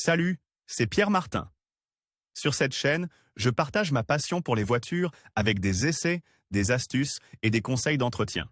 Salut, c'est Pierre Martin. Sur cette chaîne, je partage ma passion pour les voitures avec des essais, des astuces et des conseils d'entretien.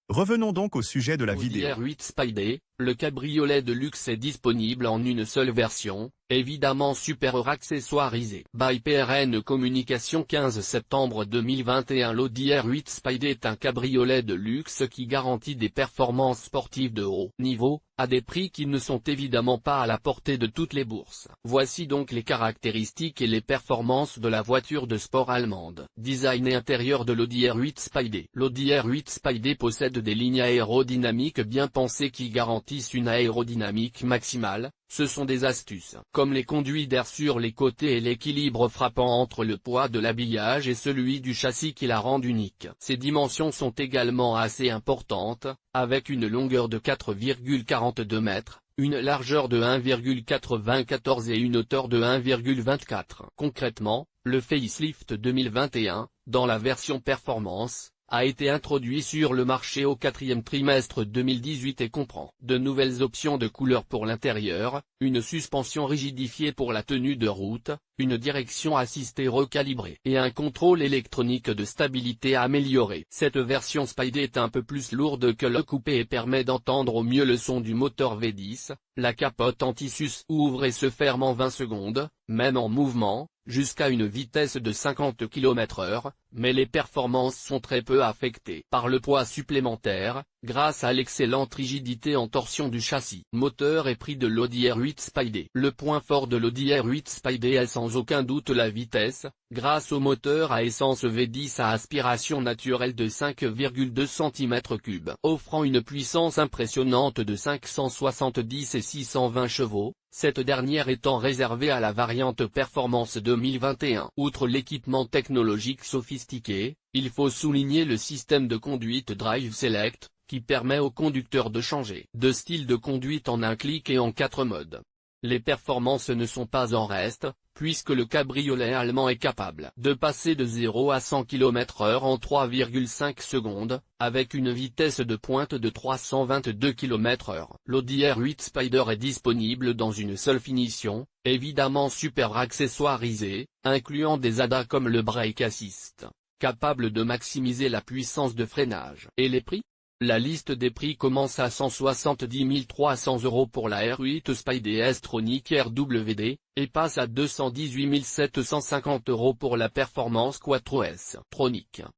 Revenons donc au sujet de la Audi vidéo. R8 Spyder, le cabriolet de luxe est disponible en une seule version, évidemment super accessoirisé. By PRN Communication 15 septembre 2021. L'Audi R8 Spyder est un cabriolet de luxe qui garantit des performances sportives de haut niveau, à des prix qui ne sont évidemment pas à la portée de toutes les bourses. Voici donc les caractéristiques et les performances de la voiture de sport allemande. Design et intérieur de l'Audi R8 Spyder. L'Audi R8 Spyder possède des lignes aérodynamiques bien pensées qui garantissent une aérodynamique maximale. Ce sont des astuces, comme les conduits d'air sur les côtés et l'équilibre frappant entre le poids de l'habillage et celui du châssis qui la rendent unique. Ses dimensions sont également assez importantes, avec une longueur de 4,42 mètres, une largeur de 1,94 et une hauteur de 1,24. Concrètement, le facelift 2021, dans la version performance, a été introduit sur le marché au quatrième trimestre 2018 et comprend de nouvelles options de couleur pour l'intérieur, une suspension rigidifiée pour la tenue de route, une direction assistée recalibrée et un contrôle électronique de stabilité amélioré. Cette version Spyder est un peu plus lourde que le coupé et permet d'entendre au mieux le son du moteur V10, la capote anti-sus ouvre et se ferme en 20 secondes, même en mouvement, jusqu'à une vitesse de 50 km/h, mais les performances sont très peu affectées par le poids supplémentaire, grâce à l'excellente rigidité en torsion du châssis. Moteur et prix de l'Audi R8 Spyder. Le point fort de l'Audi R8 Spyder est sans aucun doute la vitesse, grâce au moteur à essence V10 à aspiration naturelle de 5,2 cm3, offrant une puissance impressionnante de 570 et 620 chevaux, cette dernière étant réservée à la variante Performance 2021. Outre l'équipement technologique sophistiqué, il faut souligner le système de conduite Drive Select, qui permet au conducteur de changer de style de conduite en un clic et en 4 modes. Les performances ne sont pas en reste, puisque le cabriolet allemand est capable de passer de 0 à 100 km/h en 3,5 secondes, avec une vitesse de pointe de 322 km/h. L'Audi R8 Spyder est disponible dans une seule finition, évidemment super accessoirisée, incluant des ADA comme le Brake Assist, capable de maximiser la puissance de freinage. Et les prix ? La liste des prix commence à 170 300 € pour la R8 Spyder S-Tronic RWD, et passe à 218 750 € pour la Performance Quattro S Tronic.